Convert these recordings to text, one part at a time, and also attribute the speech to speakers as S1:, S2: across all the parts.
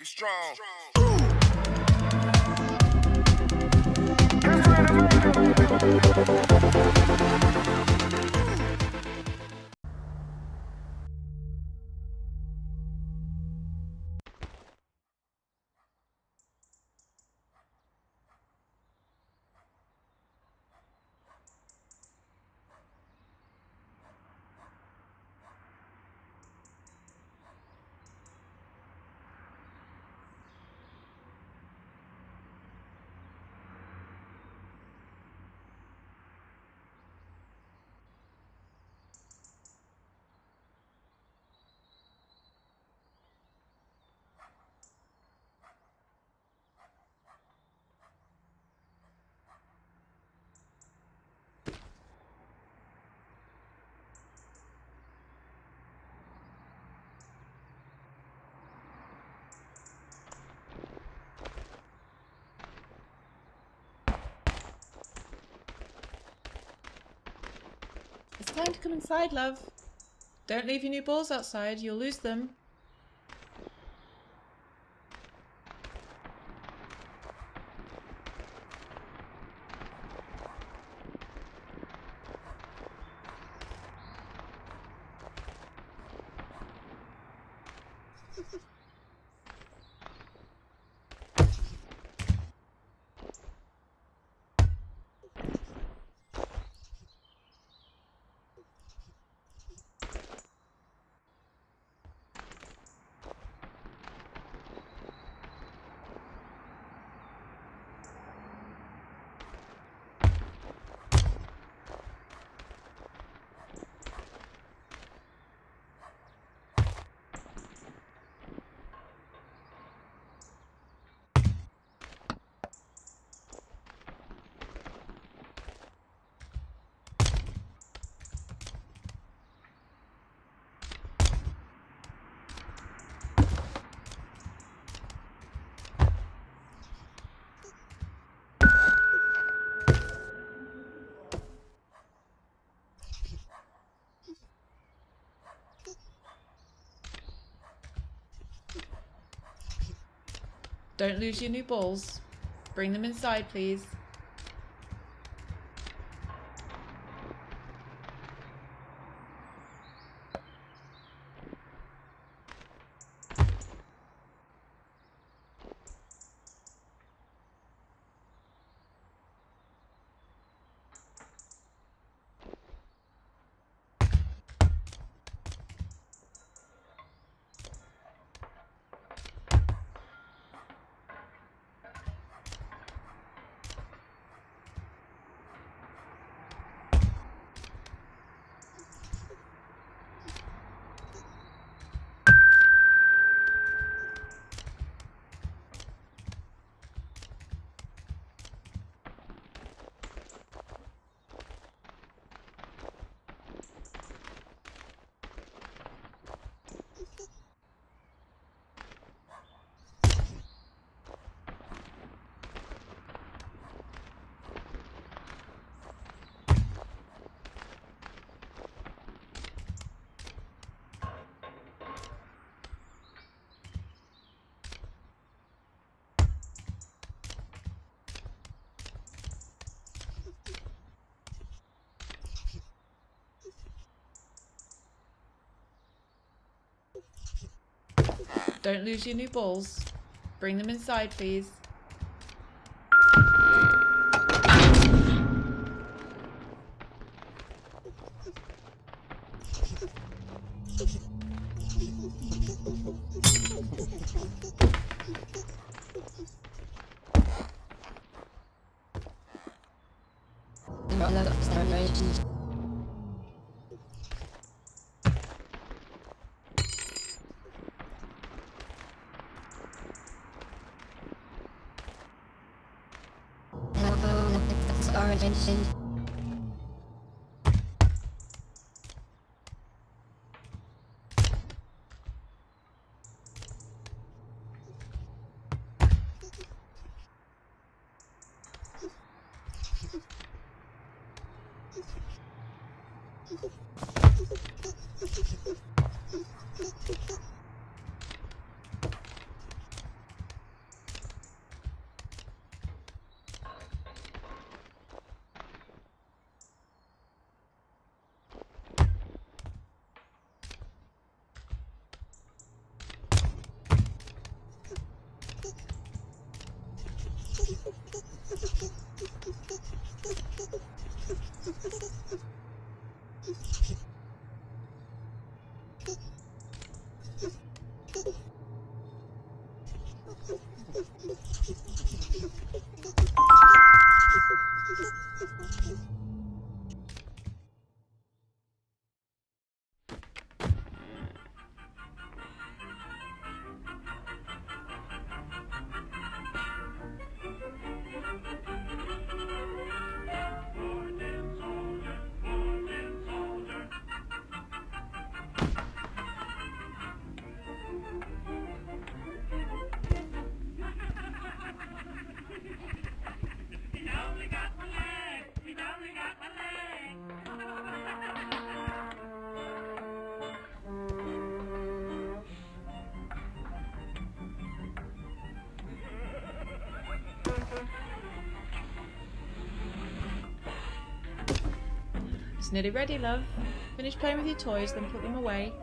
S1: strong.
S2: It's time to come inside, love. Don't leave your new balls outside, you'll lose them. Don't lose your new balls. Bring them inside, please. Don't lose your new balls. Bring them inside, please. It's nearly ready, love. Finish playing with your toys, then put them away.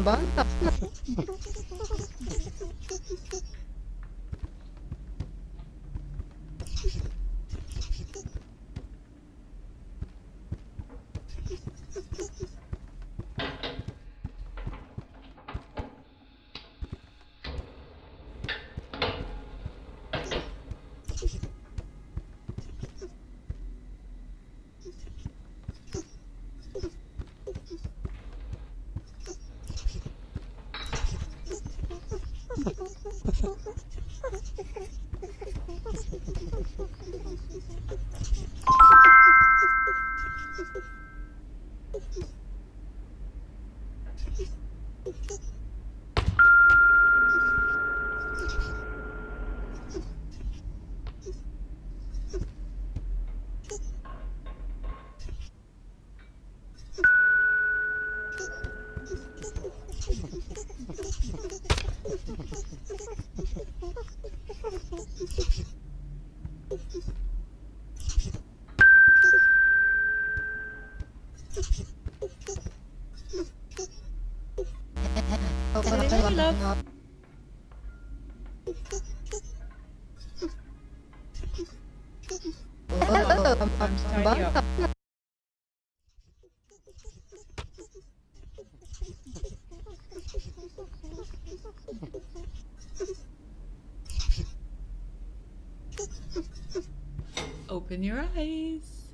S1: BonBon.
S2: Ready, love? Time to tidy up. Open your eyes.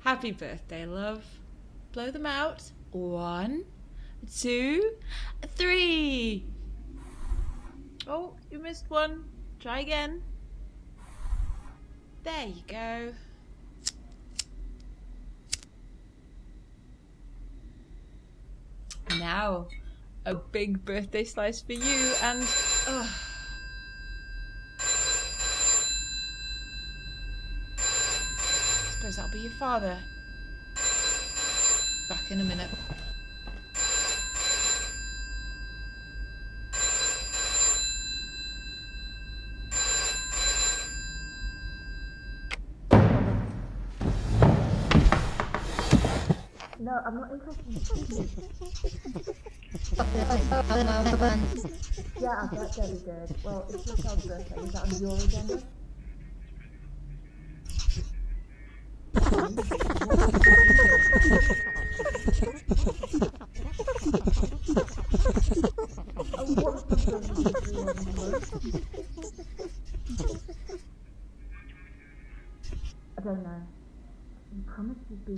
S2: Happy birthday, love. Blow them out. 1, 2, 3. Oh, you missed one. Try again. There you go. Now, a big birthday slice for you and... suppose that'll be your father. Back in a minute. No, I'm not interested. Yeah, that's very good. Well, it's your child's birthday. Is that on your agenda?
S1: What's the purpose of 3 envelopes? I don't know. You promised you'd be...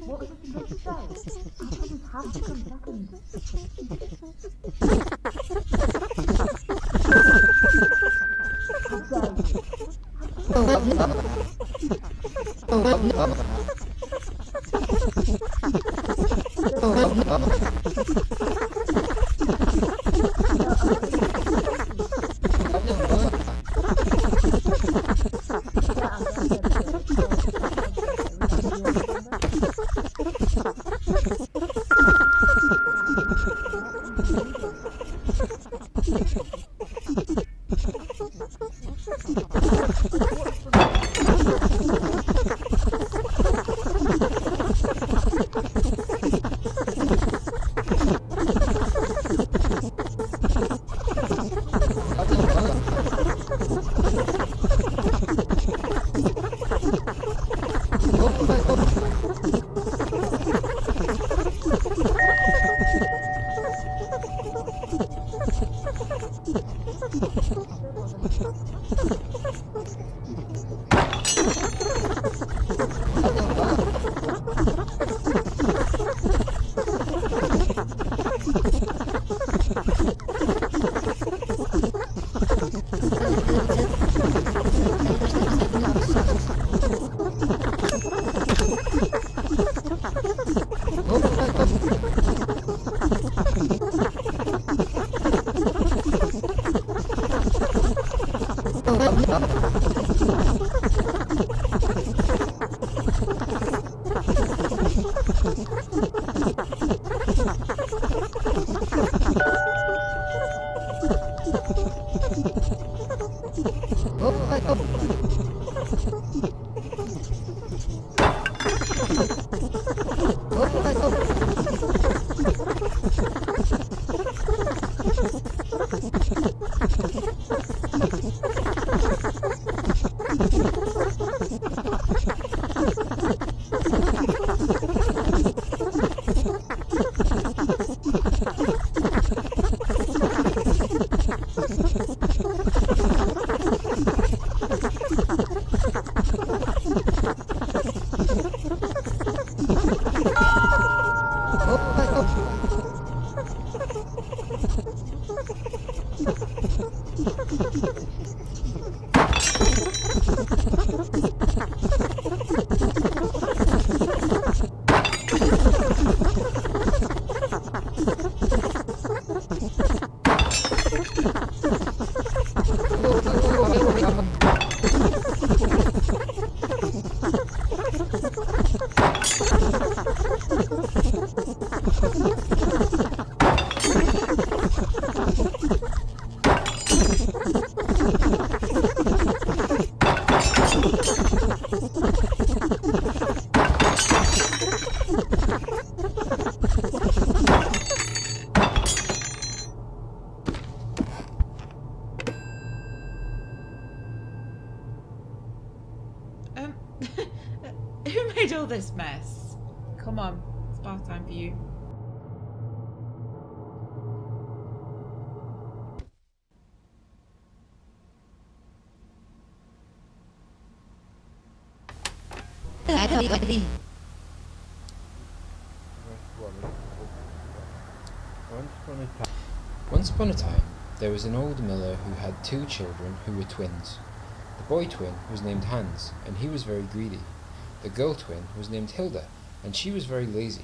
S1: What was I supposed to say? Our presents have to come second. How dare you?
S2: Who made all this mess? Come on, it's bath time for you.
S3: Once upon a time, there was an old miller who had 2 children who were twins. The boy twin was named Hans, and he was very greedy. The girl twin was named Hilda, and she was very lazy.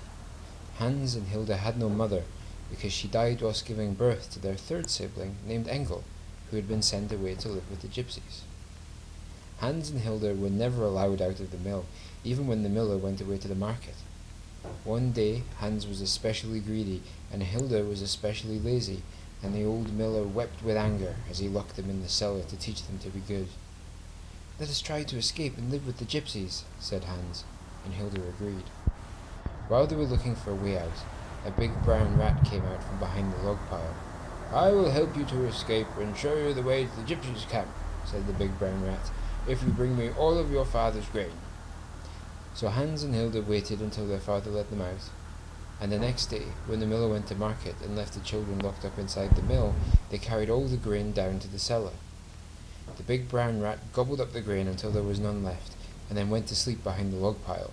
S3: Hans and Hilda had no mother, because she died whilst giving birth to their 3rd sibling, named Engel, who had been sent away to live with the gypsies. Hans and Hilda were never allowed out of the mill, even when the miller went away to the market. One day Hans was especially greedy, and Hilda was especially lazy, and the old miller wept with anger as he locked them in the cellar to teach them to be good. "Let us try to escape and live with the gypsies," said Hans, and Hilda agreed. While they were looking for a way out, a big brown rat came out from behind the log pile. "I will help you to escape and show you the way to the gypsies' camp," said the big brown rat, "if you bring me all of your father's grain." So Hans and Hilda waited until their father let them out. And the next day, when the miller went to market and left the children locked up inside the mill, they carried all the grain down to the cellar. The big brown rat gobbled up the grain until there was none left, and then went to sleep behind the log pile.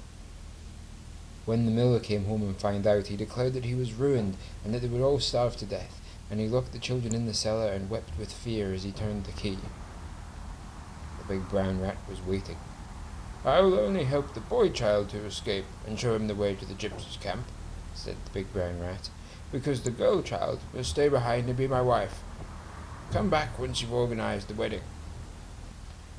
S3: When the miller came home and found out, he declared that he was ruined and that they would all starve to death, and he locked the children in the cellar and wept with fear as he turned the key. The big brown rat was waiting. "I will only help the boy child to escape and show him the way to the gypsies' camp," said the big brown rat, "because the girl child will stay behind and be my wife. Come back once you've organized the wedding."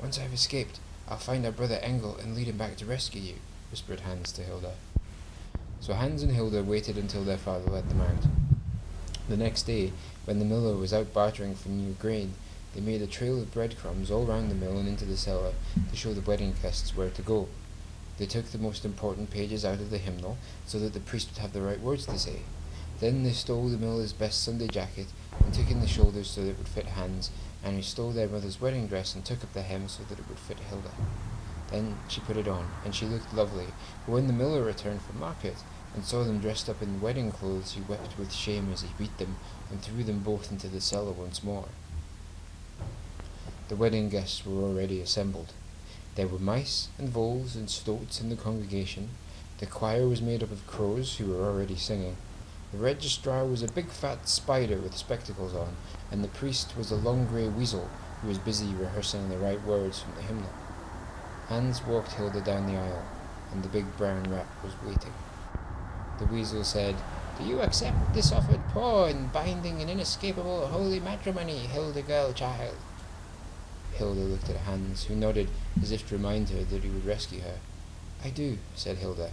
S3: "Once I've escaped, I'll find our brother Engel and lead him back to rescue you," whispered Hans to Hilda. So Hans and Hilda waited until their father let them out. The next day, when the miller was out bartering for new grain, they made a trail of breadcrumbs all round the mill and into the cellar to show the wedding guests where to go. They took the most important pages out of the hymnal so that the priest would have the right words to say. Then they stole the miller's best Sunday jacket and took in the shoulders so that it would fit Hans, and he stole their mother's wedding dress and took up the hem so that it would fit Hilda. Then she put it on, and she looked lovely, but when the miller returned from market and saw them dressed up in wedding clothes, he wept with shame as he beat them and threw them both into the cellar once more. The wedding guests were already assembled. There were mice and voles and stoats in the congregation. The choir was made up of crows who were already singing. The registrar was a big fat spider with spectacles on, and the priest was a long grey weasel who was busy rehearsing the right words from the hymnal. Hans walked Hilda down the aisle, and the big brown rat was waiting. The weasel said, "Do you accept this offered paw in binding and inescapable holy matrimony, Hilda girl child?" Hilda looked at Hans, who nodded as if to remind her that he would rescue her. "I do," said Hilda.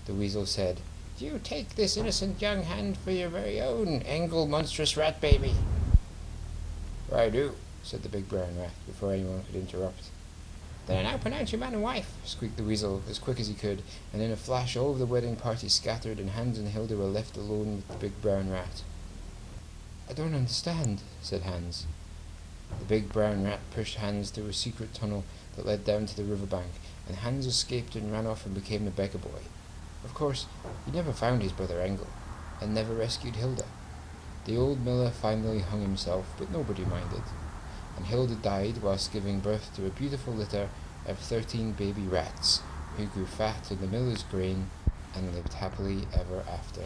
S3: The weasel said, "Do you take this innocent young hand for your very own, Engel monstrous rat baby?" "I do," said the big brown rat, before anyone could interrupt. "Then I now pronounce you man and wife," squeaked the weasel as quick as he could, and in a flash all of the wedding party scattered and Hans and Hilda were left alone with the big brown rat. "I don't understand," said Hans. The big brown rat pushed Hans through a secret tunnel that led down to the riverbank, and Hans escaped and ran off and became a beggar boy. Of course, he never found his brother Engel, and never rescued Hilda. The old miller finally hung himself, but nobody minded, and Hilda died whilst giving birth to a beautiful litter of 13 baby rats, who grew fat in the miller's grain and lived happily ever after.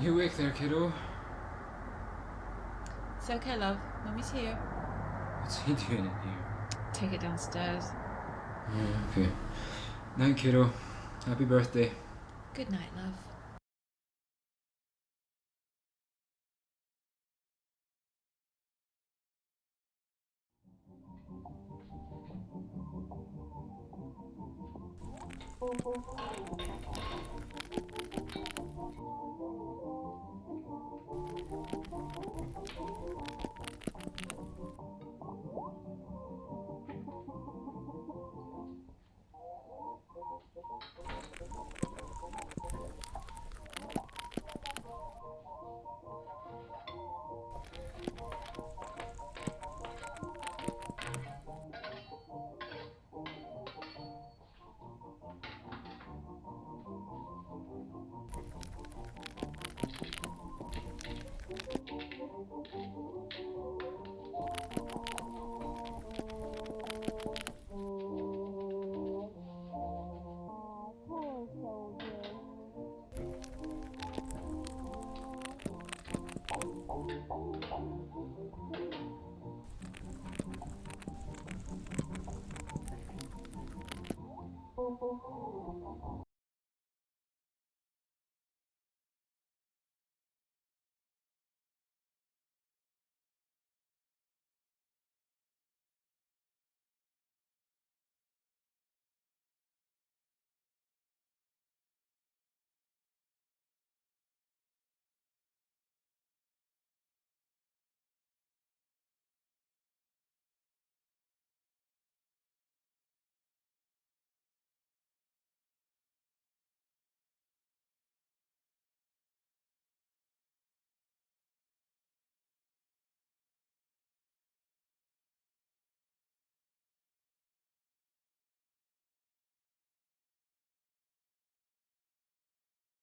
S3: You awake there, kiddo?
S2: It's okay, love. Mummy's here.
S3: What's he doing in here?
S2: Take it downstairs.
S3: Yeah, okay. Night, kiddo. Happy birthday.
S2: Good night, love.